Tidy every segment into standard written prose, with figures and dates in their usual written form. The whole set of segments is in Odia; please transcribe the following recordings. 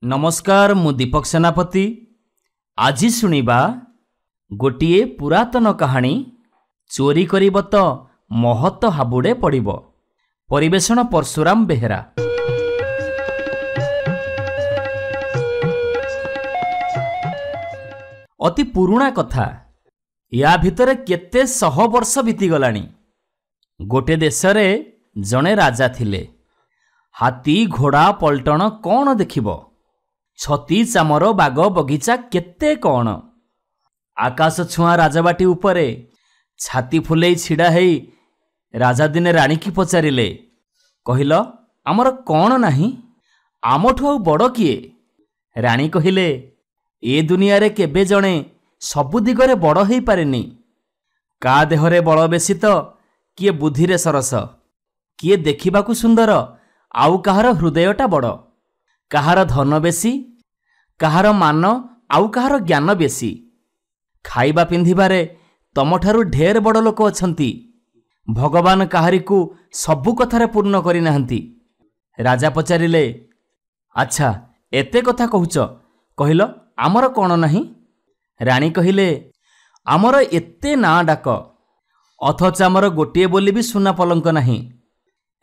नमस्कार मु दीपक सेनापति। आज शुणिबा गोटिए पुरातन कहानी चोरी करिब तो महत हाबुड़े पड़िब। परिवेषण परशुराम बेहेरा। अति पुराणा कथा। या भितरे केते शह वर्ष बीतीगलानी। गोटे देशरे जणे राजा थिले। हाथी घोड़ा पलटन कौन देखिबो। छती चामर बाग बगीचा केते कौन। आकाश छुआ राजबाटी उपरे छाती फुले छिड़ा हेई राजा दिने राणी की पचारिले, कहिल आमर कौन नाही, आमठु आउ बड़ किए। राणी कहिले, ए दुनिया रे केबे जणे सबु दिगरे बड़ हेई पारेनी। का देहरे बल बेसी तो किए बुद्धिरे सरस, किए देखिबाकू सुंदर आउ काहार हृदयटा बड़। काहार धन बेसी, काहार मान आउ काहार ज्ञान बेसी। खाइबा पिंधिबारे तमठारु ढेर बड़ लोक अछंती। भगवान काहारिकू सबु कथारे पूर्ण करि नाहंती। राजा पचारिले, अच्छा एते कथा कहूच, कहिल आमर कौन नाही। राणी कहिले, आमर एते ना डाक, अथच आमर गोटिए बोली भी सुना पलंक नाही।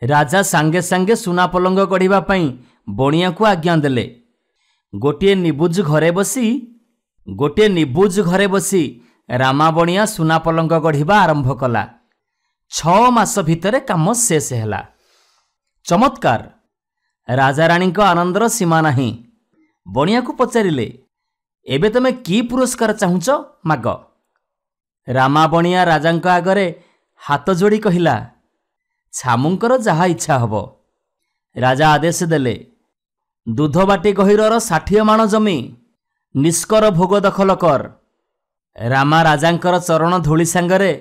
राजा सांगे सांगे सुना पलंग गढ़िबा पई बणिया को आज्ञा देले। गोटिए निबुज घरे बसी रामा बणिया सुना पलंग गढ़िबा आरंभ कला। 6 मास भितरे काम शेष हैला। चमत्कार। राजा राणी को आनंदर सीमा नाही। बणिया को पचारिले, एबे तमे की पुरस्कार चाहुच माग। रामा बणिया राजांक आगरे हाथ जोड़ी कहिला, छामुंकर जहा इच्छा हबो। राजा आदेश देले, दूधबाटी गहिरर 60 माण जमी निष्कर भोग दखल कर। रामा राजांकर चरण धूली सांगरे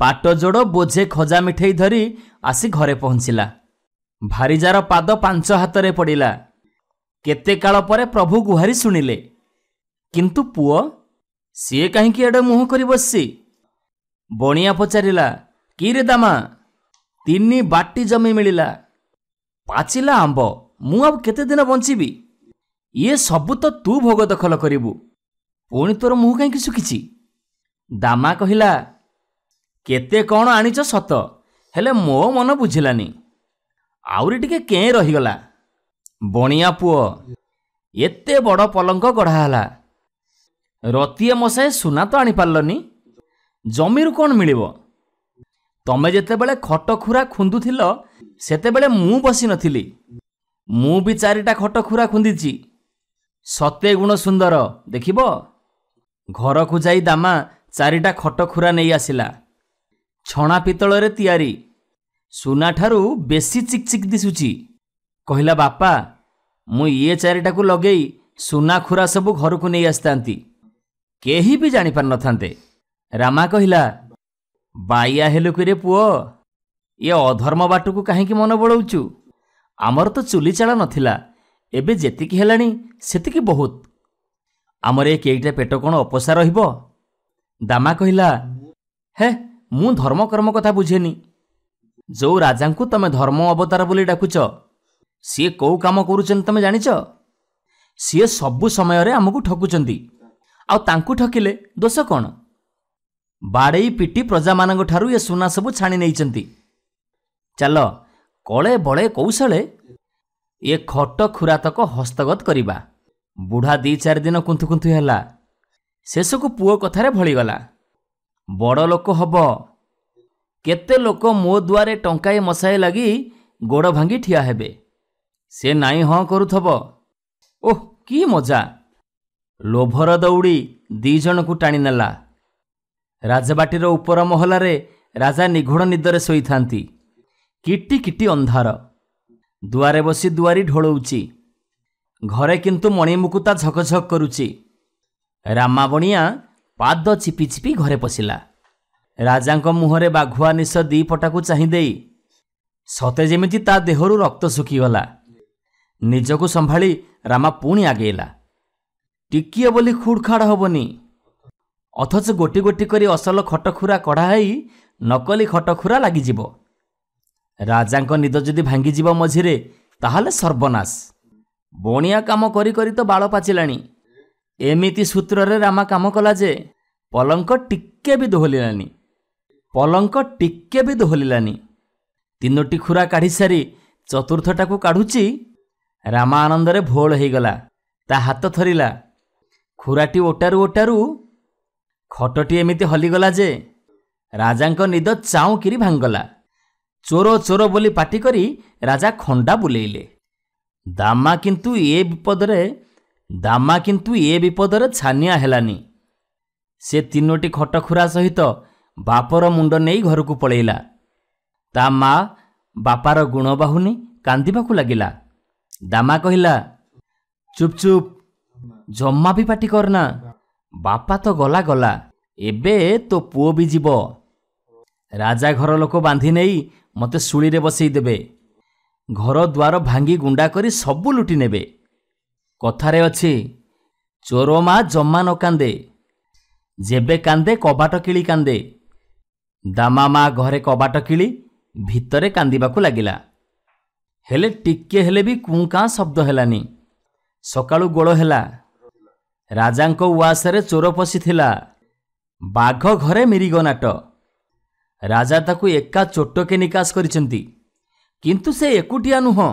पाट जोड़ बोझे खजा मिठेई धरी आसी घरे पहुंचिला। भारीजार पाद 5 हाथरे पड़िला। केते काल परे प्रभु गुहारी सुनिले, किंतु पुओ सीए कहीं एडे मुह करी बसी। बणिया पचारिला, कि रे दामा, 3 बाटी जमी मिलिला, पाचिला आंब, मु अब केते दिन बंचीबी। ये सबु तो तू भोग दखल करिबू, पुणी तोर मुह कहीं सुखिची। दामा कहिला, केते कौन आनिच सत, हेले मो मन बुझिलानी, आउरी टिके कें रहीगला। बणिया पुओ, एते बड़ पलंक गढ़ाला, रतिए मसाए सुना तो आनी पारलनी, जमीरु कौन मिलिबो। तमे जेते बेले खट खुरा खुंदुथिल सेते बेले मु बसी नथिली। मु भी 4टा खट खुरा खुंदीची। सते गुण सुंदर देखिबो। घर को जाई दामा 4टा खट खुरा नहीं आसिला। छणा पितल रे तियारी, सुना ठारू बेसी चिकचिक दिसुची। कहिला, बापा मु ये 4टा को लगेई सुना खुरा सबु घर को नहीं आसतांती, केही भी जानी पार नथांते। रामा कहिला, बाइया हेलु कि रे पुओ, ये अधर्म बाटू कहीं मन बड़ौचु। आमर तो चुली चाला नथिला, एबे जेतिकी हेलानी सेतिकी बहुत। आमर ए केईटा पेट कोन अपसा रहिबो। दामा कहिला, हे मु धर्म कर्म कथा बुझेनी। जो राजांकु तमे धर्म अवतार बोली डाकुच, सी कौ काम करूचन तमे जानिच। सी सबु समय रे हमकु ठकुचंती, आ तांकु ठकिले दोष कोन। बाड़ेई पिटी प्रजा मानंग ठारू ये सुना सबु छाणी नैचंती। चल कले बड़े कौशले ये खट खुरातक हस्तगत करिबा। बुढ़ा 2-4 दिन कुंथु कुंथु हैला। शेषकु पुओ कथारे भलीगला। बड़ लोक हब, केते लोक मो दुआरे टंकाए मसाए लगी गोड़ भांगी ठिया हेबे। से नाई हाँ करुथब। ओह की मजा। लोभर दौड़ी 2 जन को टाणी नेला। राजबाटीर उपर महलारे राजा निघोड़ निदरे शोई थांती। किटी किटी अंधार। दुआरे बसी दुआरी ढोलौची। घरे किंतु मणिमुकुता झकझक करुची। रामा बणिया पाद चिपी चिपी घरे पशिला। राजांक मुहरे बाघुआ निश 2 पटाकू चाही देई सते जेमिति ता देहरु रक्त सुखीगला। निजको संभाली रामा पुणी आगेला। टिकिए बोली खुड़खाड़ हबनी। अथच गोटी गोटी करी असल खटखुरा कढ़ाई नकली खटखुरा लागिजिबो। राजांक निद जदि भांगी जीव मझिरे ताहाले सर्वनाश। ବଣିଆ କାମ କରି କରି ତ ବାଳ ପାଚିଲାଣି। ଏମିତି ସୂତ୍ରରେ ରାମା କାମ କଲା ଯେ ପଲଙ୍କ ଟିକେ ବି ଦୋହଲିଲାନି। ତିନୋଟି ଖୁରା କାଢ଼ି ସାରି ଚତୁର୍ଥଟାକୁ କାଢ଼ୁଛି। ରାମା ଆନନ୍ଦରେ ଭୋଳ ହେଇଗଲା। ତା ହାତ ଥରିଲା। ଖୁରାଟି ଓଟାରୁ ଓଟାରୁ ଖଟଟି ଏମିତି ହଲିଗଲା ଯେ ରାଜାଙ୍କ ନିଦ ଚାଉଁକିରି ଭାଙ୍ଗଲା। ଚୋର ଚୋର ବୋଲି ପାଟି କରି ରାଜା ଖଣ୍ଡା ବୁଲେଇଲେ। ଦାମା କିନ୍ତୁ ଏ ବିପଦରେ ଛାନିଆ ହେଲାନି। ସେ ତିନୋଟି ଖଟ ଖୁରା ସହିତ ବାପର ମୁଣ୍ଡ ନେଇ ଘରକୁ ପଳେଇଲା। ତା ମା ବାପାର ଗୁଣ ବାହୁନି କାନ୍ଦିବାକୁ ଲାଗିଲା। ଦାମା କହିଲା, ଚୁପ୍ ଚୁପ୍, ଜମା ବି ପାଟି କରନା। ବାପା ତ ଗଲା, ଏବେ ତୋ ପୁଅ ବି ଯିବ। ରାଜା ଘର ଲୋକ ବାନ୍ଧି ନେଇ ମୋତେ ଶୂଳିରେ ବସେଇ ଦେବେ। ଘର ଦ୍ୱାର ଭାଙ୍ଗି ଗୁଣ୍ଡା କରି ସବୁ ଲୁଟି ନେବେ। କଥାରେ ଅଛି, ଚୋର ମା ଜମା ନ କାନ୍ଦେ, ଯେବେ କାନ୍ଦେ କବାଟ କିଳି କାନ୍ଦେ। ଦାମା ମା ଘରେ କବାଟ କିଳି ଭିତରେ କାନ୍ଦିବାକୁ ଲାଗିଲା। ହେଲେ ଟିକେ ହେଲେ ବି କୁଁ କାଁ ଶବ୍ଦ ହେଲାନି। ସକାଳୁ ଗୋଳ ହେଲା। ରାଜାଙ୍କ ଉଆସରେ ଚୋର ପଶିଥିଲା। ବାଘ ଘରେ ମିରିଗ ନାଟ। ରାଜା ତାକୁ ଏକା ଚୋଟକେ ନିକାଶ କରିଛନ୍ତି। କିନ୍ତୁ ସେ ଏକୁଟିଆ ନୁହଁ,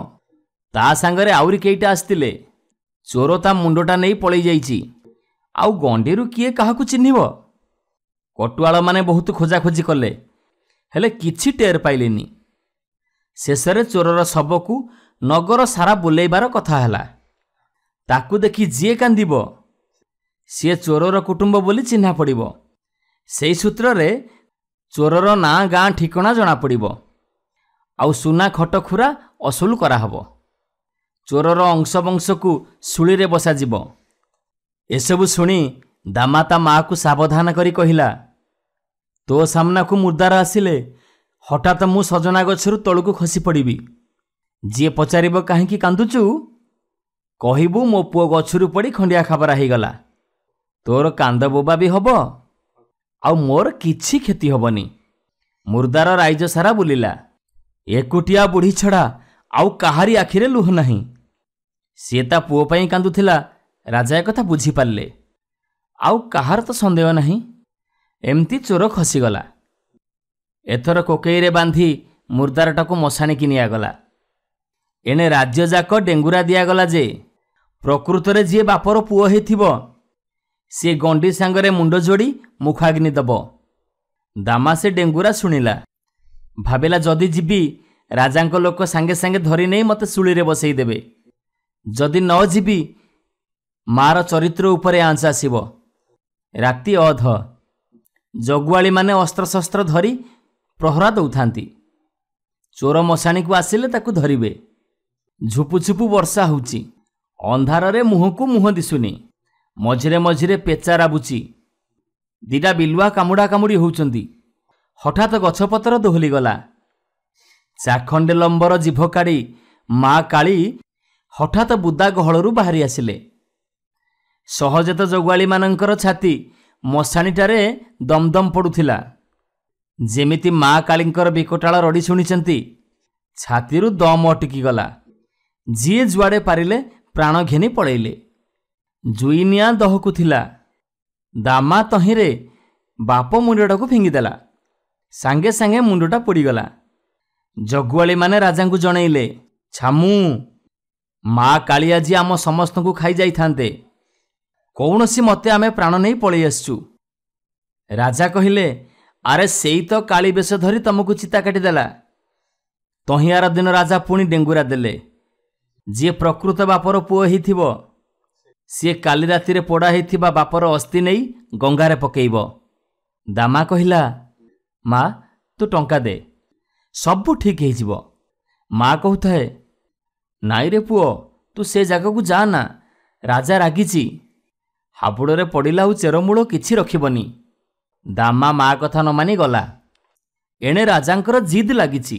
ତା ସାଙ୍ଗରେ ଆହୁରି କେଇଟା ଆସିଥିଲେ। ଚୋର ତା ମୁଣ୍ଡଟା ନେଇ ପଳେଇ ଯାଇଛି। ଆଉ ଗଣ୍ଡିରୁ କିଏ କାହାକୁ ଚିହ୍ନିବ? କଟୁଆଳମାନେ ବହୁତ ଖୋଜାଖୋଜି କଲେ, ହେଲେ କିଛି ଟେର ପାଇଲେନି। ଶେଷରେ ଚୋରର ଶବକୁ ନଗର ସାରା ବୁଲେଇବାର କଥା ହେଲା। ତାକୁ ଦେଖି ଯିଏ କାନ୍ଦିବ ସିଏ ଚୋରର କୁଟୁମ୍ବ ବୋଲି ଚିହ୍ନା ପଡ଼ିବ। ସେଇ ସୂତ୍ରରେ ଚୋରର ନାଁ ଗାଁ ଠିକଣା ଜଣାପଡ଼ିବ। ଆଉ ସୁନା ଖଟଖୁରା ଅସୁଲ କରାହବ। ଚୋରର ଅଂଶବଂଶକୁ ଶୂଳିରେ ବସାଯିବ। ଏସବୁ ଶୁଣି ଦାମା ତା ମାଆକୁ ସାବଧାନ କରି କହିଲା, ତୋ ସାମ୍ନାକୁ ମୁର୍ଦାର ଆସିଲେ ହଠାତ୍ ମୁଁ ସଜନା ଗଛରୁ ତଳକୁ ଖସି ପଡ଼ିବି। ଯିଏ ପଚାରିବ କାହିଁକି କାନ୍ଦୁଛୁ, କହିବୁ ମୋ ପୁଅ ଗଛରୁ ପଡ଼ି ଖଣ୍ଡିଆ ଖାବରା ହେଇଗଲା। ତୋର କାନ୍ଦ ବୋବା ବି ହବ, ଆଉ ମୋର କିଛି କ୍ଷତି ହବନି। ମୁର୍ଦାର ରାଇଜ ସାରା ବୁଲିଲା। ଏକୁଟିଆ ବୁଢ଼ୀ ଛଡ଼ା ଆଉ କାହାରି ଆଖିରେ ଲୁହ ନାହିଁ। ସିଏ ତା ପୁଅ ପାଇଁ କାନ୍ଦୁଥିଲା। ରାଜା ଏକଥା ବୁଝିପାରିଲେ। ଆଉ କାହାର ତ ସନ୍ଦେହ ନାହିଁ। ଏମିତି ଚୋର ଖସିଗଲା। ଏଥର କୋକେଇରେ ବାନ୍ଧି ମୁର୍ଦାରଟାକୁ ମଶାଣିକି ନିଆଗଲା। ଏଣେ ରାଜ୍ୟଯାକ ଡେଙ୍ଗୁରା ଦିଆଗଲା ଯେ ପ୍ରକୃତରେ ଯିଏ ବାପର ପୁଅ ହେଇଥିବ ସିଏ ଗଣ୍ଡି ସାଙ୍ଗରେ ମୁଣ୍ଡ ଯୋଡ଼ି ମୁଖାଗ୍ନି ଦବ। ଦାମା ସେ ଡେଙ୍ଗୁରା ଶୁଣିଲା। ଭାବିଲା, ଯଦି ଯିବି ରାଜାଙ୍କ ଲୋକ ସାଙ୍ଗେ ସାଙ୍ଗେ ଧରି ନେଇ ମୋତେ ଶୂଳିରେ ବସେଇ ଦେବେ। ଯଦି ନ ଯିବି ମାର ଚରିତ୍ର ଉପରେ ଆଞ୍ଚ ଆସିବ। ରାତି ଅଧ। ଜଗୁଆଳିମାନେ ଅସ୍ତ୍ରଶସ୍ତ୍ର ଧରି ପ୍ରହରା ଦଉଥାନ୍ତି। ଚୋର ମଶାଣିକୁ ଆସିଲେ ତାକୁ ଧରିବେ। ଝୁପୁଝୁପୁ ବର୍ଷା ହେଉଛି। ଅନ୍ଧାରରେ ମୁହଁକୁ ମୁହଁ ଦିଶୁନି। ମଝିରେ ମଝିରେ ପେଚା ରାବୁଛି। ଦିଟା ବିଲୁଆ କାମୁଡ଼ା କାମୁଡ଼ି ହେଉଛନ୍ତି। ହଠାତ୍ ଗଛପତ୍ର ଦୋହଲିଗଲା। ଚାଖଣ୍ଡେ ଲମ୍ବର ଜିଭ କାଢ଼ି ମା କାଳୀ ହଠାତ୍ ବୁଦା ଗହଳରୁ ବାହାରି ଆସିଲେ। ସହଜେ ତ ଜଗୁଆଳିମାନଙ୍କର ଛାତି ମଶାଣିଟାରେ ଦମଦମ ପଡ଼ୁଥିଲା। ଯେମିତି ମା କାଳୀଙ୍କର ବିକଟାଳ ରଡ଼ି ଶୁଣିଛନ୍ତି, ଛାତିରୁ ଦମ ଅଟକିଗଲା। ଯିଏ ଯୁଆଡ଼େ ପାରିଲେ ପ୍ରାଣ ଘେନି ପଳେଇଲେ। ଜୁଇନିଆଁ ଦହକୁ ଥିଲା। ଦାମା ତହିଁରେ ବାପ ମୁଣ୍ଡଟାକୁ ଫିଙ୍ଗିଦେଲା। ସାଙ୍ଗେ ସାଙ୍ଗେ ମୁଣ୍ଡଟା ପୋଡ଼ିଗଲା। ଜଗୁଆଳିମାନେ ରାଜାଙ୍କୁ ଜଣେଇଲେ, ଛାମୁ, ମା କାଳୀ ଆଜି ଆମ ସମସ୍ତଙ୍କୁ ଖାଇ ଯାଇଥାନ୍ତେ। କୌଣସି ମତେ ଆମେ ପ୍ରାଣ ନେଇ ପଳେଇ ଆସିଛୁ। ରାଜା କହିଲେ, ଆରେ ସେଇ ତ କାଳୀ ବେଶ ଧରି ତମକୁ ଚିତା କାଟିଦେଲା। ତହିଁଆର ଦିନ ରାଜା ପୁଣି ଡେଙ୍ଗୁରା ଦେଲେ। ଯିଏ ପ୍ରକୃତ ବାପର ପୁଅ ହେଇଥିବ ସିଏ କାଲି ରାତିରେ ପୋଡ଼ା ହେଇଥିବା ବାପର ଅସ୍ଥି ନେଇ ଗଙ୍ଗାରେ ପକେଇବ। ଦାମା କହିଲା, ମା ତୁ ଟଙ୍କା ଦେ, ସବୁ ଠିକ୍ ହେଇଯିବ। ମା କହୁଥାଏ, ନାଇଁରେ ପୁଅ, ତୁ ସେ ଜାଗାକୁ ଯା ନା, ରାଜା ରାଗିଛି। ହାବୁଡ଼ରେ ପଡ଼ିଲା ଆଉ ଚେରମୂଳ କିଛି ରଖିବନି। ଦାମା ମା କଥା ନ ମାନି ଗଲା। ଏଣେ ରାଜାଙ୍କର ଜିଦ୍ ଲାଗିଛି।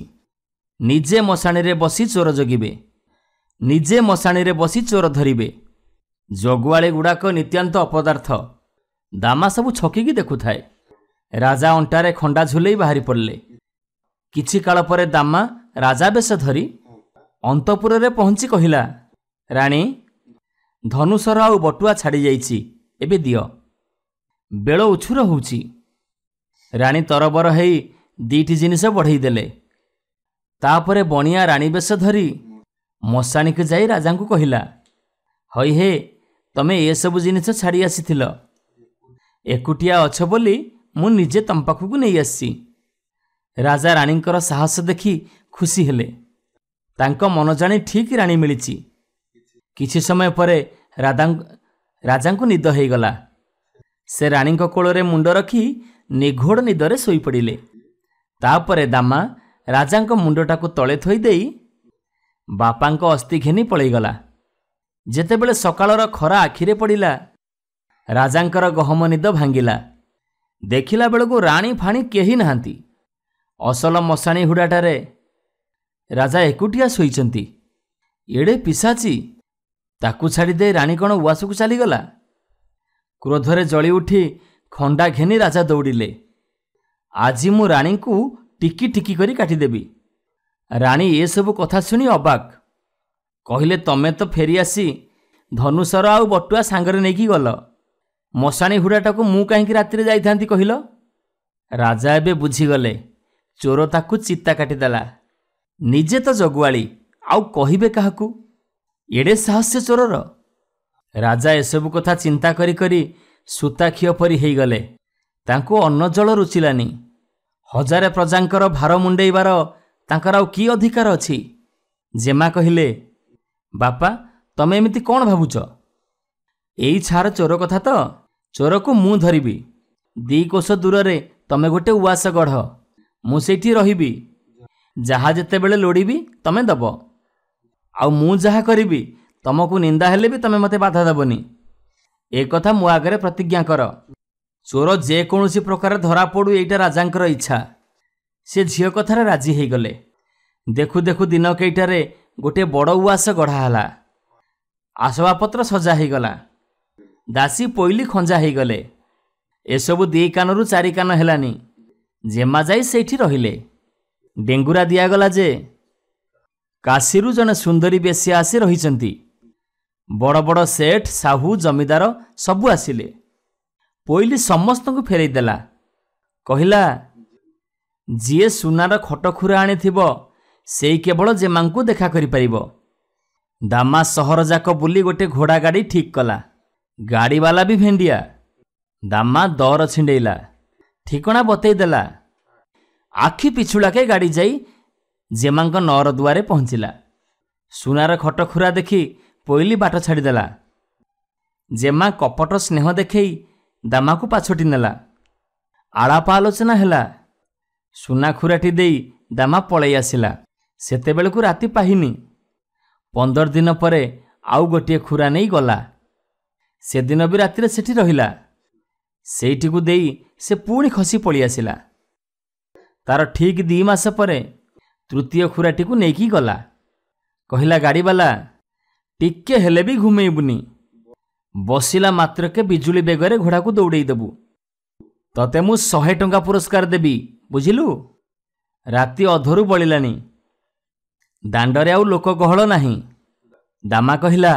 ନିଜେ ମଶାଣିରେ ବସି ଚୋର ଜଗିବେ, ନିଜେ ମଶାଣିରେ ବସି ଚୋର ଧରିବେ। ଜଗୁଆଳି ଗୁଡ଼ାକ ନିତ୍ୟାନ୍ତ ଅପଦାର୍ଥ। ଦାମା ସବୁ ଛକିକି ଦେଖୁଥାଏ। ରାଜା ଅଣ୍ଟାରେ ଖଣ୍ଡା ଝୁଲେଇ ବାହାରି ପଡ଼ିଲେ। କିଛି କାଳ ପରେ ଦାମା ରାଜା ବେଶ ଧରି ଅନ୍ତପୁରରେ ପହଞ୍ଚି କହିଲା, ରାଣୀ, ଧନୁସର ଆଉ ବଟୁଆ ଛାଡ଼ି ଯାଇଛି, ଏବେ ଦିଅ। ବେଳ ଉଛୁର ହେଉଛି। ରାଣୀ ତରବର ହେଇ 2ଟି ଜିନିଷ ବଢ଼େଇ ଦେଲେ। ତାପରେ ବଣିଆ ରାଣୀ ବେଶ ଧରି ମଶାଣିକୁ ଯାଇ ରାଜାଙ୍କୁ କହିଲା, ହଇ ହେ, ତମେ ଏସବୁ ଜିନିଷ ଛାଡ଼ି ଆସିଥିଲ। ଏକୁଟିଆ ଅଛ ବୋଲି ମୁଁ ନିଜେ ତମ ପାଖକୁ ନେଇ ଆସିଛି। ରାଜା ରାଣୀଙ୍କର ସାହସ ଦେଖି ଖୁସି ହେଲେ। ତାଙ୍କ ମନ ଜାଣି ଠିକ୍ ରାଣୀ ମିଳିଛି। କିଛି ସମୟ ପରେ ରାଜାଙ୍କୁ ନିଦ ହେଇଗଲା। ସେ ରାଣୀଙ୍କ କୋଳରେ ମୁଣ୍ଡ ରଖି ନିଘୋଡ଼ ନିଦରେ ଶୋଇପଡ଼ିଲେ। ତାପରେ ଦାମା ରାଜାଙ୍କ ମୁଣ୍ଡଟାକୁ ତଳେ ଥୋଇ ଦେଇ ବାପାଙ୍କ ଅସ୍ଥି ଘେନି ପଳେଇଗଲା। ଯେତେବେଳେ ସକାଳର ଖରା ଆଖିରେ ପଡ଼ିଲା, ରାଜାଙ୍କର ଗହମ ନିଦ ଭାଙ୍ଗିଲା। ଦେଖିଲା ବେଳକୁ ରାଣୀ ଫାଣି କେହି ନାହାନ୍ତି। ଅସଲ ମଶାଣି ହୁଡ଼ାଟାରେ ରାଜା ଏକୁଟିଆ ଶୋଇଛନ୍ତି। ଏଡ଼େ ପିଶାଚି, ତାକୁ ଛାଡ଼ିଦେଇ ରାଣୀ କ'ଣ ଉଆସକୁ ଚାଲିଗଲା? କ୍ରୋଧରେ ଜଳି ଉଠି ଖଣ୍ଡା ଘେନି ରାଜା ଦୌଡ଼ିଲେ। ଆଜି ମୁଁ ରାଣୀଙ୍କୁ ଟିକି ଟିକି କରି କାଟିଦେବି। ରାଣୀ ଏସବୁ କଥା ଶୁଣି ଅବାକ୍। କହିଲେ, ତମେ ତ ଫେରିଆସି ଧନୁସର ଆଉ ବଟୁଆ ସାଙ୍ଗରେ ନେଇକି ଗଲ। ମଶାଣି ହୁଡ଼ାଟାକୁ ମୁଁ କାହିଁକି ରାତିରେ ଯାଇଥାନ୍ତି କହିଲ? ରାଜା ଏବେ ବୁଝିଗଲେ, ଚୋର ତାକୁ ଚିତା କାଟିଦେଲା। ନିଜେ ତ ଜଗୁଆଳି, ଆଉ କହିବେ କାହାକୁ? ଏଡ଼େ ସାହସ ଚୋରର। ରାଜା ଏସବୁ କଥା ଚିନ୍ତା କରି କରି ସୂତାଖିଅ ପରି ହେଇଗଲେ। ତାଙ୍କୁ ଅନ୍ନ ଜଳ ରୁଚିଲାନି। 1000 ପ୍ରଜାଙ୍କର ଭାର ମୁଣ୍ଡେଇବାର ତାଙ୍କର ଆଉ କି ଅଧିକାର ଅଛି? ଜେମା କହିଲେ, ବାପା, ତମେ ଏମିତି କ'ଣ ଭାବୁଛ? ଏଇ ଛାର ଚୋର କଥା ତ। ଚୋରକୁ ମୁଁ ଧରିବି। 2 କୋଶ ଦୂରରେ ତମେ ଗୋଟେ ଉଆସ ଗଢ଼, ମୁଁ ସେଇଠି ରହିବି। ଯାହା ଯେତେବେଳେ ଲୋଡ଼ିବି ତମେ ଦବ। ଆଉ ମୁଁ ଯାହା କରିବି, ତମକୁ ନିନ୍ଦା ହେଲେ ବି ତମେ ମୋତେ ବାଧା ଦେବନି। ଏ କଥା ମୋ ଆଗରେ ପ୍ରତିଜ୍ଞା କର। ଚୋର ଯେକୌଣସି ପ୍ରକାର ଧରା ପଡ଼ୁ, ଏଇଟା ରାଜାଙ୍କର ଇଚ୍ଛା। ସେ ଝିଅ କଥାରେ ରାଜି ହେଇଗଲେ। ଦେଖୁ ଦେଖୁ ଦିନ କେଇଟାରେ ଗୋଟିଏ ବଡ଼ ଉଆସ ଗଢ଼ା ହେଲା। ଆସବାବପତ୍ର ସଜା ହେଇଗଲା। ଦାସୀ ପୋଇଲି ଖଞ୍ଜା ହେଇଗଲେ। ଏସବୁ 2 କାନରୁ 4 କାନ ହେଲାନି। ଜେମା ଯାଇ ସେଇଠି ରହିଲେ। ଡେଙ୍ଗୁରା ଦିଆଗଲା ଯେ କାଶୀରୁ ଜଣେ ସୁନ୍ଦରୀ ବେଶ୍ୟା ଆସି ରହିଛନ୍ତି। ବଡ଼ ବଡ଼ ସେଠ, ସାହୁ, ଜମିଦାର ସବୁ ଆସିଲେ। ପୋଇଲି ସମସ୍ତଙ୍କୁ ଫେରେଇ ଦେଲା। କହିଲା, ଯିଏ ସୁନାର ଖଟଖୁରା ଆଣିଥିବ ସେଇ କେବଳ ଜେମାଙ୍କୁ ଦେଖା କରିପାରିବ। ଦାମା ସହର ଯାକ ବୁଲି ଗୋଟେ ଘୋଡ଼ା ଗାଡ଼ି ଠିକ୍ କଲା। ଗାଡ଼ିବାଲା ବି ଭେଣ୍ଡିଆ। ଦାମା ଦର ଛିଣ୍ଡେଇଲା, ଠିକଣା ବତେଇ ଦେଲା। ଆଖି ପିଛୁଳାକେ ଗାଡ଼ି ଯାଇ ଜେମାଙ୍କ ନଅର ଦୁଆରେ ପହଞ୍ଚିଲା। ସୁନାର ଖଟଖୁରା ଦେଖି ପୋଇଲି ବାଟ ଛାଡ଼ିଦେଲା। ଜେମା କପଟ ସ୍ନେହ ଦେଖେଇ ଦାମାକୁ ପାଛୋଟି ନେଲା। ଆଳାପ ଆଲୋଚନା ହେଲା। ସୁନା ଖୁରାଟି ଦେଇ ଦାମା ପଳେଇ ଆସିଲା। ସେତେବେଳକୁ ରାତି ପାହିନି। 15 ଦିନ ପରେ ଆଉ ଗୋଟିଏ ଖୁରା ନେଇ ଗଲା। ସେଦିନ ବି ରାତିରେ ସେଠି ରହିଲା। ସେଇଠିକୁ ଦେଇ ସେ ପୁଣି ଖସି ପଳେଇ ଆସିଲା। ତାର ଠିକ୍ 2 ମାସ ପରେ ତୃତୀୟ ଖୁରାଟିକୁ ନେଇକି ଗଲା। କହିଲା, ଗାଡ଼ିବାଲା, ଟିକେ ହେଲେ ବି ଘୁମେଇବୁନି। ବସିଲା ମାତ୍ରକେ ବିଜୁଳି ବେଗରେ ଘୋଡ଼ାକୁ ଦୌଡ଼େଇ ଦେବୁ। ତତେ ମୁଁ 100 ଟଙ୍କା ପୁରସ୍କାର ଦେବି, ବୁଝିଲୁ? ରାତି ଅଧରୁ ବଳିଲାଣି। ଦାଣ୍ଡରେ ଆଉ ଲୋକ ଗହଳ ନାହିଁ। ଦାମା କହିଲା,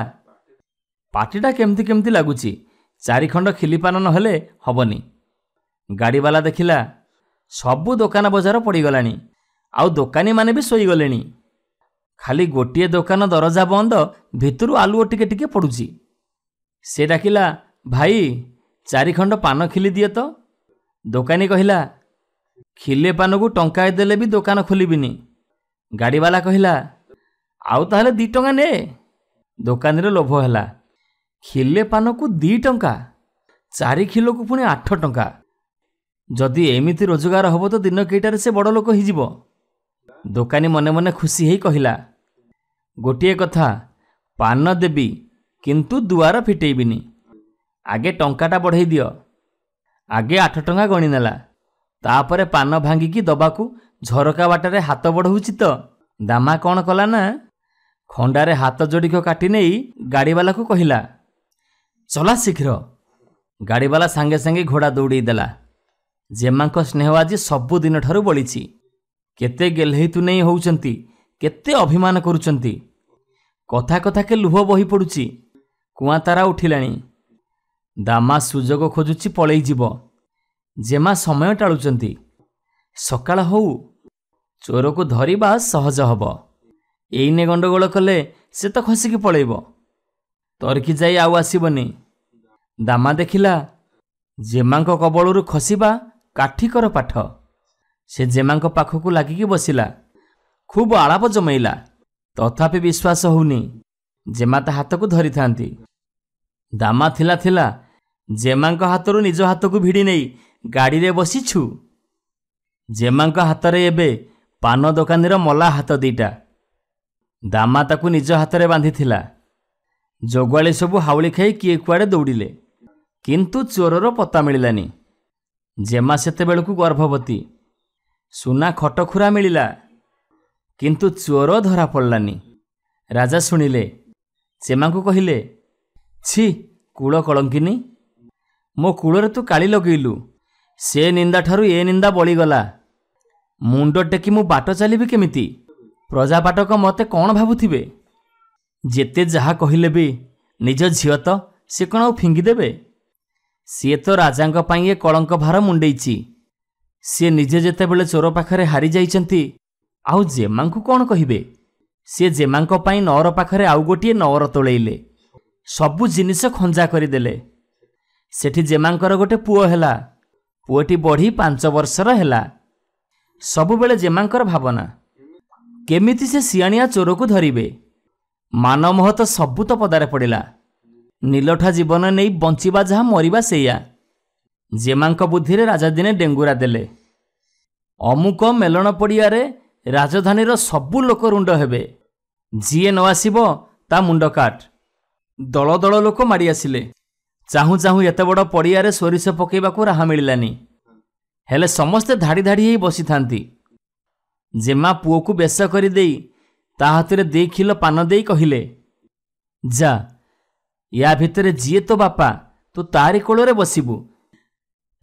ପାଟିଟା କେମିତି କେମିତି ଲାଗୁଛି। 4 ଖଣ୍ଡ ଖିଲିପାନ ନହେଲେ ହବନି। ଗାଡ଼ିବାଲା ଦେଖିଲା, ସବୁ ଦୋକାନ ବଜାର ପଡ଼ିଗଲାଣି। ଆଉ ଦୋକାନୀମାନେ ବି ଶୋଇଗଲେଣି। ଖାଲି ଗୋଟିଏ ଦୋକାନ ଦରଜା ବନ୍ଦ, ଭିତରୁ ଆଲୁଅ ଟିକେ ଟିକେ ପଡ଼ୁଛି। ସେ ଡାକିଲା, ଭାଇ, 4 ଖଣ୍ଡ ପାନ ଖିଲି ଦିଏ ତ। ଦୋକାନୀ କହିଲା, ଖିଲେ ପାନକୁ ଟଙ୍କାଏ ଦେଲେ ବି ଦୋକାନ ଖୋଲିବିନି। ଗାଡ଼ିବାଲା କହିଲା, ଆଉ ତାହେଲେ 2 ଟଙ୍କା ନେ। ଦୋକାନୀର ଲୋଭ ହେଲା। ଖିଲେ ପାନକୁ 2 ଟଙ୍କା, 4 କିଲୋକୁ ପୁଣି 8 ଟଙ୍କା। ଯଦି ଏମିତି ରୋଜଗାର ହବ ତ ଦିନ କେଇଟାରେ ସେ ବଡ଼ ଲୋକ ହେଇଯିବ। ଦୋକାନୀ ମନେ ମନେ ଖୁସି ହେଇ କହିଲା, ଗୋଟିଏ କଥା, ପାନ ଦେବି କିନ୍ତୁ ଦୁଆର ଫିଟେଇବିନି। ଆଗେ ଟଙ୍କାଟା ବଢ଼େଇ ଦିଅ। ଆଗେ 8 ଟଙ୍କା ଗଣି ନେଲା। ତାପରେ ପାନ ଭାଙ୍ଗିକି ଦବାକୁ ଝରକା ବାଟରେ ହାତ ବଢ଼ଉଛି ତ। ଦାମା କ'ଣ କଲା ନା, ଖଣ୍ଡାରେ ହାତ ଯୋଡ଼ିକ କାଟି ନେଇ ଗାଡ଼ିବାଲାକୁ କହିଲା, ଚଲା ଶୀଘ୍ର। ଗାଡ଼ିବାଲା ସାଙ୍ଗେ ସାଙ୍ଗେ ଘୋଡ଼ା ଦୌଡ଼େଇ ଦେଲା। ଜେମାଙ୍କ ସ୍ନେହ ଆଜି ସବୁଦିନଠାରୁ ବଳିଛି। କେତେ ଗେହ୍ଲେଇ ତୁନେଇ ହେଉଛନ୍ତି, କେତେ ଅଭିମାନ କରୁଛନ୍ତି। କଥା କଥାକେ ଲୁହ ବହି ପଡ଼ୁଛି। କୁଆଁ ତାରା ଉଠିଲାଣି। ଦାମା ସୁଯୋଗ ଖୋଜୁଛି ପଳେଇ ଯିବ। ଜେମା ସମୟ ଟାଳୁଛନ୍ତି। ସକାଳ ହଉ, ଚୋରକୁ ଧରିବା ସହଜ ହବ। ଏଇନେ ଗଣ୍ଡଗୋଳ କଲେ ସେ ତ ଖସିକି ପଳେଇବ। ତରିକି ଯାଇ ଆଉ ଆସିବନି। ଦାମା ଦେଖିଲା ଜେମାଙ୍କ କବଳରୁ ଖସିବା କାଠିକର ପାଠ। ସେ ଜେମାଙ୍କ ପାଖକୁ ଲାଗିକି ବସିଲା। ଖୁବ୍ ଆଳାପ ଜମେଇଲା। ତଥାପି ବିଶ୍ୱାସ ହଉନି ଜେମା ତା ହାତକୁ ଧରିଥାନ୍ତି। ଦାମା ଥିଲା ଥିଲା ଜେମାଙ୍କ ହାତରୁ ନିଜ ହାତକୁ ଭିଡ଼ି ନେଇ ଗାଡ଼ିରେ ବସିଛୁ। ଜେମାଙ୍କ ହାତରେ ଏବେ ପାନ ଦୋକାନୀର ମଲା ହାତ ଦିଟା। ଦାମା ତାକୁ ନିଜ ହାତରେ ବାନ୍ଧିଥିଲା। ଜଗୁଆଳି ସବୁ ହାଉଳି ଖାଇ କିଏ କୁଆଡ଼େ ଦୌଡ଼ିଲେ, କିନ୍ତୁ ଚୋରର ପତା ମିଳିଲାନି। ଜେମା ସେତେବେଳକୁ ଗର୍ଭବତୀ। ସୁନା ଖଟଖୁରା ମିଳିଲା, କିନ୍ତୁ ଚୋର ଧରା ପଡ଼ିଲାନି। ରାଜା ଶୁଣିଲେ। ଜେମାଙ୍କୁ କହିଲେ, ଛି କୂଳ କଳଙ୍କିନୀ, ମୋ କୂଳରେ ତୁ କାଳି ଲଗେଇଲୁ। ସେ ନିନ୍ଦାଠାରୁ ଏ ନିନ୍ଦା ବଳିଗଲା। ମୁଣ୍ଡ ଟେକି ମୁଁ ବାଟ ଚାଲିବି କେମିତି? ପ୍ରଜାପାଟକ ମୋତେ କ'ଣ ଭାବୁଥିବେ? ଯେତେ ଯାହା କହିଲେ ବି ନିଜ ଝିଅ ତ, ସେ କ'ଣ ଆଉ ଫିଙ୍ଗିଦେବେ? ସିଏ ତ ରାଜାଙ୍କ ପାଇଁ ଏ କଳଙ୍କ ଭାର ମୁଣ୍ଡେଇଛି। ସିଏ ନିଜେ ଯେତେବେଳେ ଚୋର ପାଖରେ ହାରି ଯାଇଛନ୍ତି, ଆଉ ଜେମାଙ୍କୁ କ'ଣ କହିବେ? ସିଏ ଜେମାଙ୍କ ପାଇଁ ନଅର ପାଖରେ ଆଉ ଗୋଟିଏ ନଅର ତୋଳେଇଲେ। ସବୁ ଜିନିଷ ଖଞ୍ଜା କରିଦେଲେ। ସେଠି ଜେମାଙ୍କର ଗୋଟେ ପୁଅ ହେଲା। ପୁଅଟି ବଢ଼ି 5 ବର୍ଷର ହେଲା। ସବୁବେଳେ ଜେମାଙ୍କର ଭାବନା, କେମିତି ସେ ସିଆଣିଆ ଚୋରକୁ ଧରିବେ। ମାନମୋହ ତ ସବୁ ତ ପଦାରେ ପଡ଼ିଲା। ନିଲଠା ଜୀବନ ନେଇ ବଞ୍ଚିବା ଯାହା, ମରିବା ସେଇଆ। ଜେମାଙ୍କ ବୁଦ୍ଧିରେ ରାଜା ଦିନେ ଡେଙ୍ଗୁରା ଦେଲେ। ଅମୁକ ମେଲଣ ପଡ଼ିଆରେ ରାଜଧାନୀର ସବୁ ଲୋକ ରୁଣ୍ଡ ହେବେ। ଯିଏ ନ ଆସିବ ତା ମୁଣ୍ଡ କାଟ। ଦଳ ଦଳ ଲୋକ ମାଡ଼ି ଆସିଲେ। ଚାହୁଁ ଚାହୁଁ ଏତେ ବଡ଼ ପଡ଼ିଆରେ ସୋରିଷ ପକାଇବାକୁ ରାହା ମିଳିଲାନି। ହେଲେ ସମସ୍ତେ ଧାଡ଼ି ଧାଡ଼ି ହେଇ ବସିଥାନ୍ତି। ଜେମା ପୁଅକୁ ବେଶ କରିଦେଇ ତା ହାତରେ 2 କିଲୋ ପାନ ଦେଇ କହିଲେ, ଯା, ୟା ଭିତରେ ଯିଏ ତୋ ବାପା, ତୁ ତାରି କୋଳରେ ବସିବୁ।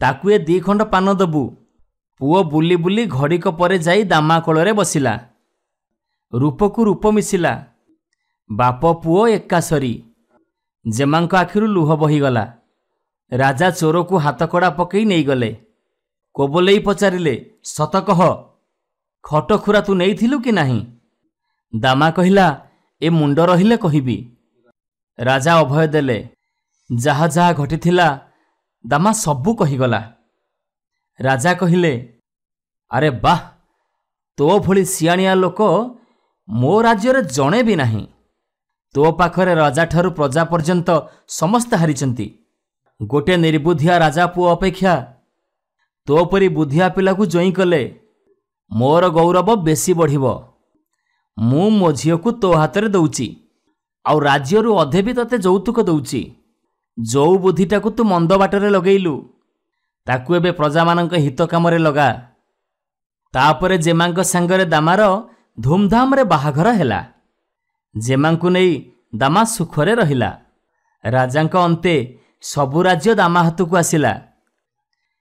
ତାକୁ ଏ 2 ଖଣ୍ଡ ପାନ ଦବୁ। ପୁଅ ବୁଲି ବୁଲି ଘଡ଼ିକ ପରେ ଯାଇ ଦାମା କୋଳରେ ବସିଲା। ରୂପକୁ ରୂପ ମିଶିଲା। ବାପ ପୁଅ ଏକାସରି। ଜେମାଙ୍କ ଆଖିରୁ ଲୁହ ବହିଗଲା। ରାଜା ଚୋରକୁ ହାତକଡ଼ା ପକେଇ ନେଇଗଲେ। କୋବଲେଇ ପଚାରିଲେ, ସତ କହ, ଖଟଖୁରା ତୁ ନେଇଥିଲୁ କି ନାହିଁ? ଦାମା କହିଲା, ଏ ମୁଣ୍ଡ ରହିଲେ କହିବି। ରାଜା ଅଭୟ ଦେଲେ। ଯାହା ଯାହା ଘଟିଥିଲା ଦାମା ସବୁ କହିଗଲା। ରାଜା କହିଲେ, ଆରେ ବାଃ, ତୋ ଭଳି ସିଆଣିଆ ଲୋକ ମୋ ରାଜ୍ୟରେ ଜଣେ ବି ନାହିଁ। ତୋ ପାଖରେ ରାଜାଠାରୁ ପ୍ରଜା ପର୍ଯ୍ୟନ୍ତ ସମସ୍ତେ ହାରିଛନ୍ତି। ଗୋଟିଏ ନିର୍ବୁଦ୍ଧିଆ ରାଜା ପୁଅ ଅପେକ୍ଷା ତୋ ପରି ବୁଦ୍ଧିଆ ପିଲାକୁ ଜଇଁ କଲେ ମୋର ଗୌରବ ବେଶୀ ବଢ଼ିବ। ମୁଁ ମୋ ଝିଅକୁ ତୋ ହାତରେ ଦଉଛି, ଆଉ ରାଜ୍ୟରୁ ଅଧେ ବି ତତେ ଯୌତୁକ ଦଉଛି। ଯୋଉ ବୁଦ୍ଧିଟାକୁ ତୁ ମନ୍ଦ ବାଟରେ ଲଗେଇଲୁ, ତାକୁ ଏବେ ପ୍ରଜାମାନଙ୍କ ହିତ କାମରେ ଲଗା। ତାପରେ ଜେମାଙ୍କ ସାଙ୍ଗରେ ଦାମାର ଧୁମଧାମରେ ବାହାଘର ହେଲା। ଜେମାଙ୍କୁ ନେଇ ଦାମା ସୁଖରେ ରହିଲା। ରାଜାଙ୍କ ଅନ୍ତେ ସବୁ ରାଜ୍ୟ ଦାମା ହାତକୁ ଆସିଲା।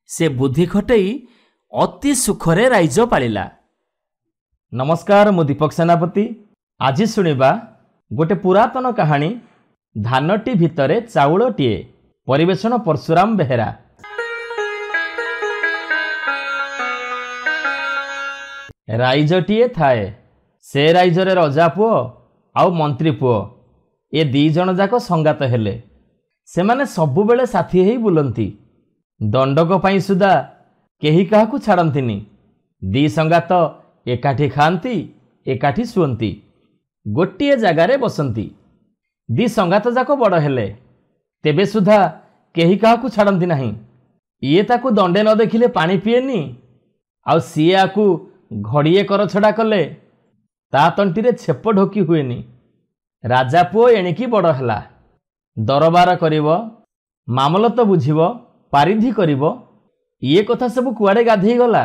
ସେ ବୁଦ୍ଧି ଖଟେଇ ଅତି ସୁଖରେ ରାଇଜ ପାଳିଲା। ନମସ୍କାର, ମୁଁ ଦୀପକ ସେନାପତି। ଆଜି ଶୁଣିବା ଗୋଟେ ପୁରାତନ କାହାଣୀ, ଧାନଟି ଭିତରେ ଚାଉଳଟିଏ। ପରିବେଷଣ ପରଶୁରାମ ବେହେରା। ରାଇଜଟିଏ ଥାଏ। ସେ ରାଇଜରେ ରଜା ପୁଅ ଆଉ ମନ୍ତ୍ରୀ ପୁଅ, ଏ 2 ଜଣ ଯାକ ସଙ୍ଗାତ ହେଲେ। ସେମାନେ ସବୁବେଳେ ସାଥୀ ହେଇ ବୁଲନ୍ତି। ଦଣ୍ଡକ ପାଇଁ ସୁଦ୍ଧା କେହି କାହାକୁ ଛାଡ଼ନ୍ତିନି। 2 ସଙ୍ଗାତ ଏକାଠି ଖାଆନ୍ତି, ଏକାଠି ଶୁଅନ୍ତି, ଗୋଟିଏ ଜାଗାରେ ବସନ୍ତି। 2 ସଙ୍ଗାତ ଯାକ ବଡ଼ ହେଲେ, ତେବେ ସୁଦ୍ଧା କେହି କାହାକୁ ଛାଡ଼ନ୍ତି ନାହିଁ। ଇଏ ତାକୁ ଦଣ୍ଡେ ନ ଦେଖିଲେ ପାଣି ପିଏନି, ଆଉ ସିଏ ଆକୁ ଘଡ଼ିଏ କରଛଡ଼ା କଲେ ତା ତଣ୍ଟିରେ ଛେପ ଢୋକି ହୁଏନି। ରାଜା ପୁଅ ଏଣିକି ବଡ଼ ହେଲା। ଦରବାର କରିବ, ମାମଲତ ବୁଝିବ, ପାରିଧି କରିବ। ଇଏ କଥା ସବୁ କୁଆଡ଼େ ଗାଧେଇ ଗଲା।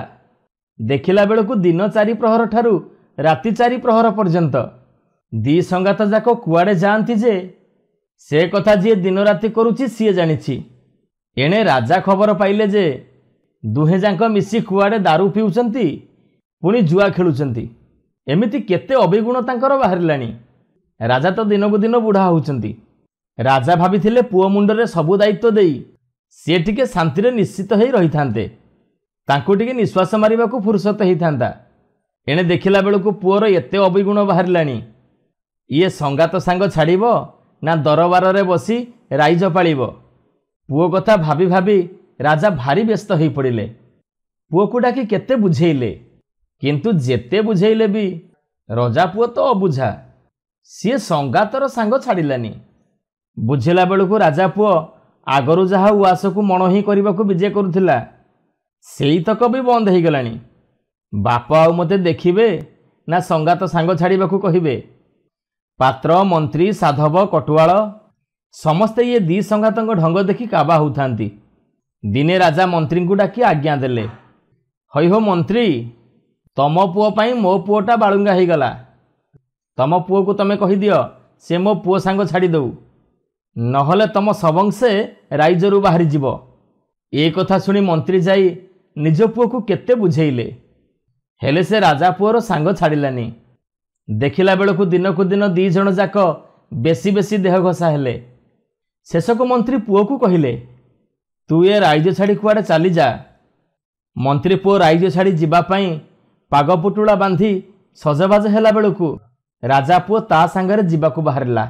ଦେଖିଲା ବେଳକୁ ଦିନ 4 ପ୍ରହର ଠାରୁ ରାତି 4 ପ୍ରହର ପର୍ଯ୍ୟନ୍ତ 2 ସଙ୍ଗାତ ଯାକ କୁଆଡ଼େ ଯାଆନ୍ତି ଯେ, ସେ କଥା ଯିଏ ଦିନ ରାତି କରୁଛି ସିଏ ଜାଣିଛି। ଏଣେ ରାଜା ଖବର ପାଇଲେ ଯେ ଦୁହେଁ ଯାକ ମିଶି କୁଆଡ଼େ ଦାରୁ ପିଉଛନ୍ତି, ପୁଣି ଜୁଆ ଖେଳୁଛନ୍ତି। ଏମିତି କେତେ ଅବିଗୁଣ ତାଙ୍କର ବାହାରିଲାଣି। राजा तो दिन को दिन बुढ़ा होउछंती। राजा भाभी पुओ मुंडरे सबु दायित्व देई सी टिके शांति निश्चित हो रही थांते, तांको टिके निश्वास मारिबा को फुर्सत ही थांता। एणे देखिला बेलू पुओर एते अभिगुण बाहरलानी। ये संगात सांग छाड़िबो ना दरबार रे बसी राइज पालिबो। पुओ कथा भाभी भाभी राजा भारी व्यस्त हो पड़िले। पुओ को डाकी केते बुझेइले, किंतु जेते बुझेइले भी रजा पुओ तो अबुझा। सी संगातर सांग छाड़िलानी। बुझेला बेलू राजा पुओ आगरू जहा उआस को मण ही करने को विजय करुला सेई तक भी बंद हो गलानी। बाप आउ मते देखिबे ना संगात सांग छाड़िबा को कहिबे। पात्र मंत्री साधव कटुआल समस्ते ये दी संगात ढंग देखि काबा होउथांती। दिने राजा मंत्री को डाकी आज्ञा देले, हई हो मंत्री, तम पुओ पाई मो पुओटा बालुंगा हो गला। तम पुओ को तमे कहि दियो से मो पुओ सांग छाड़ी दऊ, नहले तम सबंशे राइजरू बाहरी जीव। ए कथा सुनी मंत्री जाई निज पुओ को केते बुझेइले, हेले से राजा पुओर सांग छाड़िलानी। देखिला बेलू दिन को दिन दी जण जाक बेसी बेसी देह घसा हेले। शेषक मंत्री पुओ को कहिले, तू ये राइज छाड़ी कुआडे चली जा। मंत्री पुओ राइज छाड़ी जीवा पाई पागपुटुला बांधी सजबाज हेला बेलू राजा पुओ ता सांगरे जीवाकू बाहरला।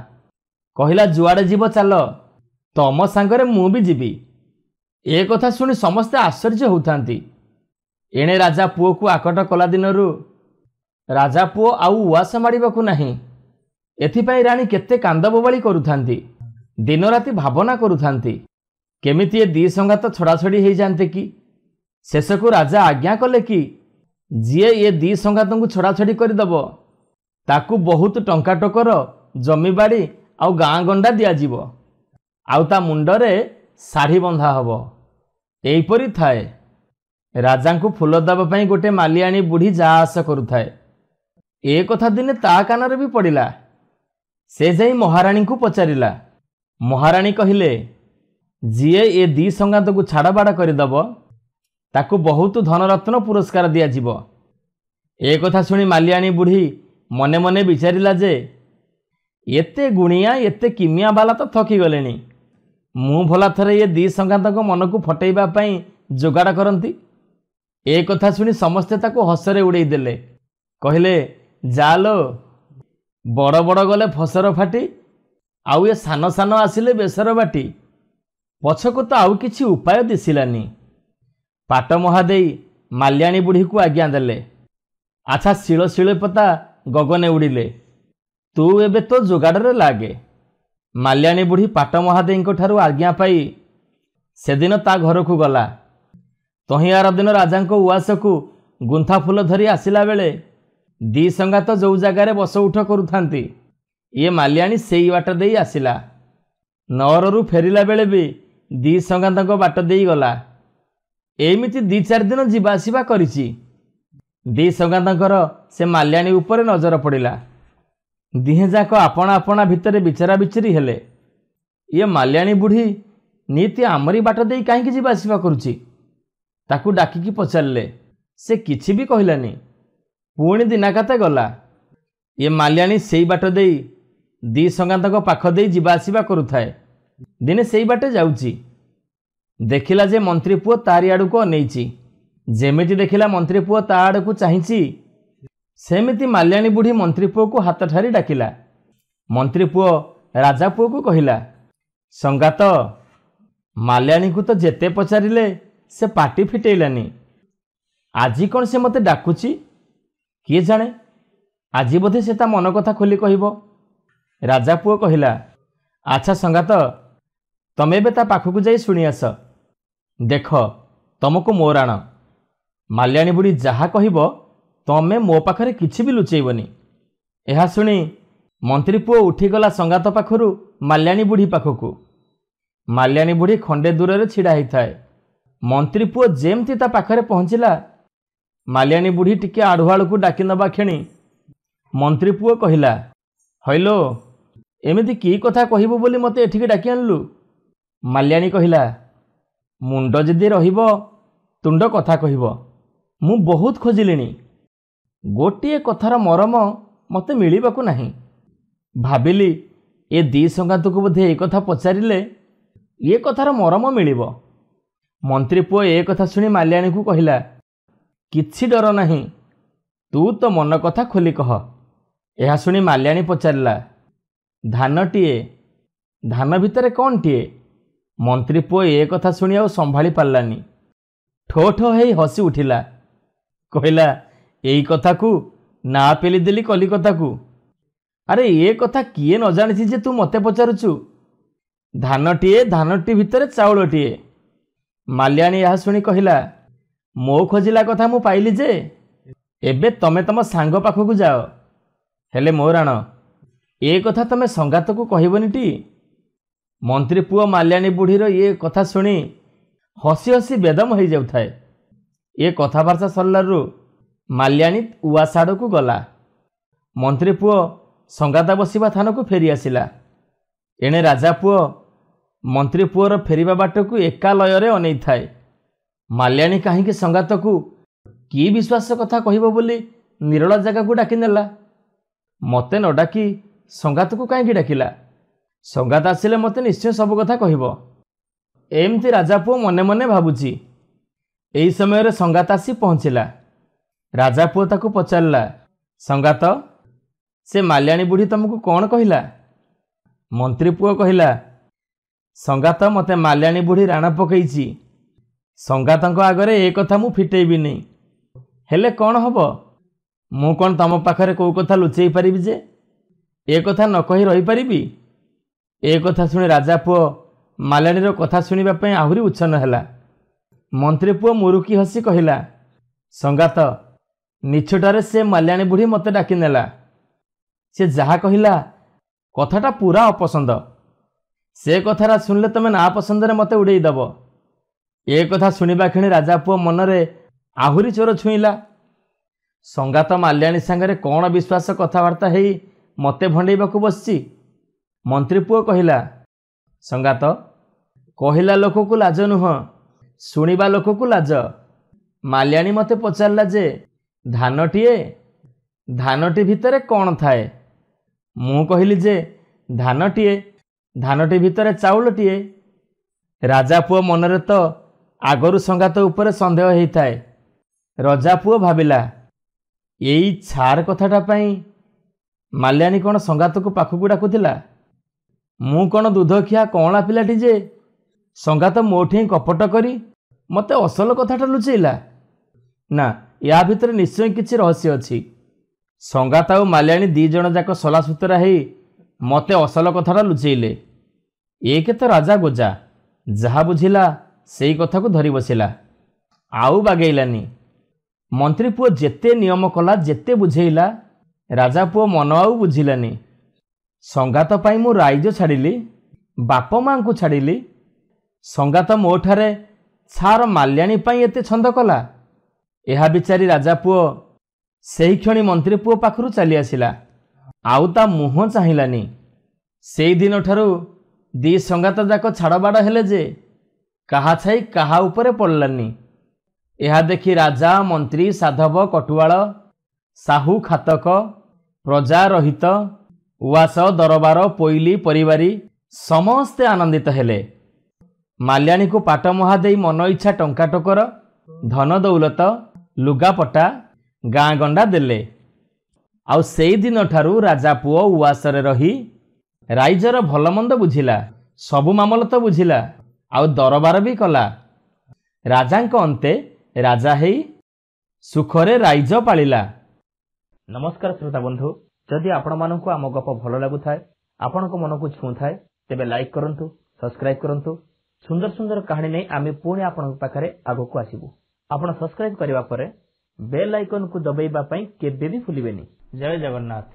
कहिला, जुआड़े जीव चाल, तम सांगरे मु भी जीवी। ए कथा सुनी समस्ते आश्चर्य होउथांती। एणे राजा पुओ को आकट कला दिनरू राजा पुओ आउ उआस माड़िबाकू नाही। एथिपाई राणी केते कांद बोबाळी करुथांती, दिन राति भावना करुथांती केमिति ए दी संगात छड़ाछड़ी हो जाते कि। शेषकू राजा आज्ञा कले कि जीए ये दी संगात को छड़ाछड़ी करदेव ताकू बहुत टंका टोकर जमीबाड़ी आउ गाँ गंडा दियाजिव, आउ ता मुंडरे शाढ़ी बंधा हब। एहीपरि थाए राजा को फूल दबा गोटे मालियाणी बुढ़ी जा आस करुथाए। ए कथा दिने ता कानरे भी पड़िला। से जाई महाराणी को पचारिला। महाराणी कहिले, जीए ए दी संगात को छाड़बाड़ा करदेव ताकू बहुत धनरत्न पुरस्कार दियाजिव। ए कथा सुनी मालियाणी बुढ़ी मने मने विचारिला जे एते गुणिया एते किमिया बाला तो थकी गलेनी, मु भला थरे ये दी संगात मन को फटेइबा पई जोगाड़ करंती। ए कथा सुनी समस्ते ताको हसरे उड़ेई देले। कहिले, जालो बड़ बड़ गले फसर फाटी, आउ ये सान सान आसिले बेसर बाटी। पछको तो आउ किछि उपाय दिसिलानी। पाट महादेई माल्याणी बुढ़ी को आज्ञा देले, आछा शिल शिलपता गगने उड़िले, तू एबे तो जोगाड़े लागे। माल्याणी बुढ़ी पाट महादेई ठारू आज्ञा पाई सेदिन ता घर को गला। तहियार दिन राजा उआस को गुंथा फूल धरी आसिला बेले दी संगात जो जगार बस उठ करुथांती ये माल्याणी सेई बाट देई आसिला। नौररू फेरिला बेले भी दी संगात बाट देई गला। एमिति दी चार दिन जीवा आसिबा करिछि। दी संगातंकर से माल्याणी उपरे नजर पड़िला। दिहे जाक आपना आपना भितरे बिचरा बिचरी हेले। ये माल्याणी बुढ़ी नीति आमरी बाट देई काहींकि जीवा आसिबा करुछि। ताकू डाकिकी पचारले, से किछि भी कहिलानी। पुणी दिनाकाते गला। ये माल्याणी सेई बाट देई दी संगातक पाख देई जीवा आसिबा करुथाए। दिने सेई बाटे जाउछि, देखिला जे मंत्री पुओ तारी आड़ू को अनेइछि। जेमिति देखिला मंत्री पुओ ता आड़ को चाहिछि, सेमिति माल्याणी बुढ़ी मंत्री पुओ को हाथ ठारी डाकिला। मंत्री पुओ राजा पुओ को कहिला, संगात माल्याणी को तो जेते पचारिले से पाटी फिटेइलानी। आजी कौन से मते डाकुची, किए जाने आजी बोधे से ता मन कथा खोली कहिबो। राजा पुओ कहिला, आच्छा संगात तमे बे ता पाखकू जाई सुनी आस। देख तुमको मोराण माल्याणी बुढ़ी जहा कहिबो तमे मो पाखरे किछि भी लुचेइबनी। एहा सुनी मंत्री पुओ उठीगला संगात पाखरू माल्याणी बुढ़ी पाखकू। माल्याणी बुढ़ी खंडे दूर रे छिड़ा ही थाए। मंत्री पुओ जेमती ता पाखरे पहुंचिला, माल्याणी बुढ़ी टिके आढ़ुआल को डाकी नबा खेणी मंत्री पुओ कहिला, हइलो एमिति की कथा कहिबो बोली मते एठिके डाकी आनलु। माल्याणी कहिला, मुंड जदि रहिबो तुंड कथा कहिबो। मु बहुत खोजिलिनी, गोटिए कथार मरम मते मिलिबाकू नाही। ଭାବିଲି ଏ ଦି ସଙ୍ଗାତକୁ ବୋଧେ ଏ କଥା ପଚାରିଲେ ଏ କଥାର ମରମ ମିଳିବ। ମନ୍ତ୍ରୀ ପୁଅ ଏ କଥା ଶୁଣି ମାଲ୍ୟାଣୀକୁ କହିଲା, କିଛି ଡର ନାହିଁ, ତୁ ତ ମନ କଥା ଖୋଲି କହ। ଏହା ଶୁଣି ମାଲ୍ୟାଣୀ ପଚାରିଲା, ଧାନଟିଏ, ଧାନ ଭିତରେ କ'ଣଟିଏ? ମନ୍ତ୍ରୀ ପୁଅ ଏ କଥା ଶୁଣି ଆଉ ସମ୍ଭାଳି ପାରିଲାନି, ଠୋ ଠୋ ହେଇ ହସି ଉଠିଲା। କହିଲା, ଏଇ କଥାକୁ ନା ପେଲି ଦେଲି କଲିକତାକୁ। ଆରେ ଏ କଥା କିଏ ନ ଜାଣିଛି ଯେ ତୁ ମୋତେ ପଚାରୁଛୁ? ଧାନଟିଏ, ଧାନଟି ଭିତରେ ଚାଉଳଟିଏ। ମାଲ୍ୟାଣୀ ଏହା ଶୁଣି କହିଲା, ମୋ ଖୋଜିଲା କଥା ମୁଁ ପାଇଲି ଯେ, ଏବେ ତମେ ତମ ସାଙ୍ଗ ପାଖକୁ ଯାଅ। ହେଲେ ମୋ ରାଣ, ଏ କଥା ତମେ ସଙ୍ଗାତକୁ କହିବନିଟି? ମନ୍ତ୍ରୀ ପୁଅ ମାଲ୍ୟାଣୀ ବୁଢ଼ୀର ଏ କଥା ଶୁଣି ହସି ହସି ବେଦମ ହୋଇଯାଉଥାଏ। ଏ କଥାବାର୍ତ୍ତା ସରିଲାରୁ ମାଲ୍ୟାଣୀ ଉଆସ ଆଡ଼କୁ ଗଲା। ମନ୍ତ୍ରୀ ପୁଅ ସଙ୍ଗାତ ବସିବା ଥାନକୁ ଫେରି ଆସିଲା। ଏଣେ ରାଜା ପୁଅ ମନ୍ତ୍ରୀ ପୁଅର ଫେରିବା ବାଟକୁ ଏକା ଲୟରେ ଅନେଇଥାଏ। ମାଲ୍ୟାଣୀ କାହିଁକି ସଙ୍ଗାତକୁ କି ବିଶ୍ୱାସ କଥା କହିବ ବୋଲି ନିରୋଳା ଜାଗାକୁ ଡାକି ନେଲା? ମୋତେ ନ ଡାକି ସଙ୍ଗାତକୁ କାହିଁକି ଡାକିଲା? ସଙ୍ଗାତ ଆସିଲେ ମୋତେ ନିଶ୍ଚୟ ସବୁ କଥା କହିବ। ଏମିତି ରାଜା ପୁଅ ମନେ ମନେ ଭାବୁଛି। ଏହି ସମୟରେ ସଙ୍ଗାତ ଆସି ପହଞ୍ଚିଲା। ରାଜା ପୁଅ ତାକୁ ପଚାରିଲା, ସଙ୍ଗାତ, ସେ ମାଲ୍ୟାଣୀ ବୁଢ଼ୀ ତମକୁ କ'ଣ କହିଲା? ମନ୍ତ୍ରୀ ପୁଅ କହିଲା, ସଙ୍ଗାତ, ମୋତେ ମାଲ୍ୟାଣୀ ବୁଢ଼ୀ ରାଣ ପକେଇଛି। ସଙ୍ଗାତଙ୍କ ଆଗରେ ଏ କଥା ମୁଁ ଫିଟେଇବିନି। ହେଲେ କ'ଣ ହବ? ମୁଁ କ'ଣ ତମ ପାଖରେ କେଉଁ କଥା ଲୁଚେଇ ପାରିବି ଯେ ଏ କଥା ନ କହି ରହିପାରିବି? ଏ କଥା ଶୁଣି ରାଜା ପୁଅ ମାଲ୍ୟାଣୀର କଥା ଶୁଣିବା ପାଇଁ ଆହୁରି ଉଚ୍ଛନ୍ନ ହେଲା। ମନ୍ତ୍ରୀ ପୁଅ ମୁରୁକି ହସି କହିଲା, ସଙ୍ଗାତ, ନିଛୁଟାରେ ସେ ମାଲ୍ୟାଣୀ ବୁଢ଼ୀ ମୋତେ ଡାକି ନେଲା। ସେ ଯାହା କହିଲା କଥାଟା ପୁରା ଅପସନ୍ଦ। ସେ କଥାଟା ଶୁଣିଲେ ତମେ ନା ପସନ୍ଦରେ ମୋତେ ଉଡ଼େଇ ଦେବ। ଏ କଥା ଶୁଣିବା କ୍ଷଣି ରାଜା ପୁଅ ମନରେ ଆହୁରି ଚୋର ଛୁଇଁଲା। ସଙ୍ଗାତ ମାଲ୍ୟାଣୀ ସାଙ୍ଗରେ କ'ଣ ବିଶ୍ୱାସ କଥାବାର୍ତ୍ତା ହେଇ ମୋତେ ଭଣ୍ଡେଇବାକୁ ବସିଛି? ମନ୍ତ୍ରୀ ପୁଅ କହିଲା, ସଙ୍ଗାତ, କହିଲା ଲୋକକୁ ଲାଜ ନୁହଁ, ଶୁଣିବା ଲୋକକୁ ଲାଜ। ମାଲ୍ୟାଣୀ ମୋତେ ପଚାରିଲା ଯେ, ଧାନଟିଏ, ଧାନଟି ଭିତରେ କ'ଣ ଥାଏ? ମୁଁ କହିଲି ଯେ, ଧାନଟିଏ, ଧାନଟି ଭିତରେ ଚାଉଳଟିଏ। ରାଜା ପୁଅ ମନରେ ତ ଆଗରୁ ସଙ୍ଗାତ ଉପରେ ସନ୍ଦେହ ହେଇଥାଏ। ରଜା ପୁଅ ଭାବିଲା, ଏଇ ଛାର କଥାଟା ପାଇଁ ମାଲ୍ୟାଣୀ କ'ଣ ସଙ୍ଗାତକୁ ପାଖକୁ ଡାକୁଥିଲା? ମୁଁ କ'ଣ ଦୁଧଖିଆ କଅଁଳା ପିଲାଟି ଯେ ସଙ୍ଗାତ ମୋଠି କପଟ କରି ମୋତେ ଅସଲ କଥାଟା ଲୁଚେଇଲା? ନା, ୟା ଭିତରେ ନିଶ୍ଚୟ କିଛି ରହସ୍ୟ ଅଛି। ସଙ୍ଗାତ ଆଉ ମାଲ୍ୟାଣୀ ଦି ଜଣ ଯାକ ସଲାସୁତରା ହେଇ ମୋତେ ଅସଲ କଥାଟା ଲୁଚେଇଲେ। ଏ କେତେ ରାଜା ଗୋଜା, ଯାହା ବୁଝିଲା ସେଇ କଥାକୁ ଧରି ବସିଲା, ଆଉ ବାଗେଇଲାନି। ମନ୍ତ୍ରୀ ପୁଅ ଯେତେ ନିୟମ କଲା, ଯେତେ ବୁଝେଇଲା, ରାଜା ପୁଅ ମନ ଆଉ ବୁଝିଲାନି। ସଙ୍ଗାତ ପାଇଁ ମୁଁ ରାଇଜ ଛାଡ଼ିଲି, ବାପ ମାଙ୍କୁ ଛାଡ଼ିଲି, ସଙ୍ଗାତ ମୋଠାରେ ଛାର ମାଲ୍ୟାଣୀ ପାଇଁ ଏତେ ଛନ୍ଦ କଲା। ଏହା ବିଚାରି ରାଜା ପୁଅ ସେହି କ୍ଷଣି ମନ୍ତ୍ରୀ ପୁଅ ପାଖରୁ ଚାଲି ଆସିଲା, ଆଉ ତା ମୁହଁ ଚାହିଁଲାନି। ସେଇଦିନଠାରୁ ଦି ସଙ୍ଗାତ ଯାକ ଛାଡ଼ବାଡ଼ ହେଲେ ଯେ କାହା ଛାଇ କାହା ଉପରେ ପଡ଼ିଲାନି। ଏହା ଦେଖି ରାଜା, ମନ୍ତ୍ରୀ, ସାଧବ, କଟୁଆଳ, ସାହୁ, ଖାତକ, ପ୍ରଜା, ରହିତ, ଉଆସ, ଦରବାର, ପୋଇଲି, ପରିବାରୀ ସମସ୍ତେ ଆନନ୍ଦିତ ହେଲେ। ମାଲ୍ୟାଣୀକୁ ପାଟ ମହା ଦେଇ ମନ ଇଚ୍ଛା ଟଙ୍କା ଟୋକର, ଧନ ଦୌଲତ, ଲୁଗାପଟା, ଗାଁ ଗଣ୍ଡା ଦେଲେ। ଆଉ ସେଇଦିନଠାରୁ ରାଜା ପୁଅ ଉଆସରେ ରହି ରାଇଜର ଭଲମନ୍ଦ ବୁଝିଲା, ସବୁ ମାମଲତ ବୁଝିଲା, ଆଉ ଦରବାର ବି କଲା। ରାଜାଙ୍କ ଅନ୍ତେ ରାଜା ହେଇ ସୁଖରେ ରାଇଜ ପାଳିଲା। ନମସ୍କାର ଶ୍ରୋତା ବନ୍ଧୁ, ଯଦି ଆପଣମାନଙ୍କୁ ଆମ ଗପ ଭଲ ଲାଗୁଥାଏ, ଆପଣଙ୍କ ମନକୁ ଛୁଉଁଥାଏ, ତେବେ ଲାଇକ୍ କରନ୍ତୁ, ସବସ୍କ୍ରାଇବ୍ କରନ୍ତୁ। ସୁନ୍ଦର ସୁନ୍ଦର କାହାଣୀ ନେଇ ଆମେ ପୁଣି ଆପଣଙ୍କ ପାଖରେ ଆଗକୁ ଆସିବୁ। ଆପଣ ସବସ୍କ୍ରାଇବ୍ କରିବା ପରେ ବେଲ୍ ଆଇକନ୍କୁ ଦବାଇବା ପାଇଁ କେବେ ବି ଭୁଲିବେନି। ଜୟ ଜଗନ୍ନାଥ।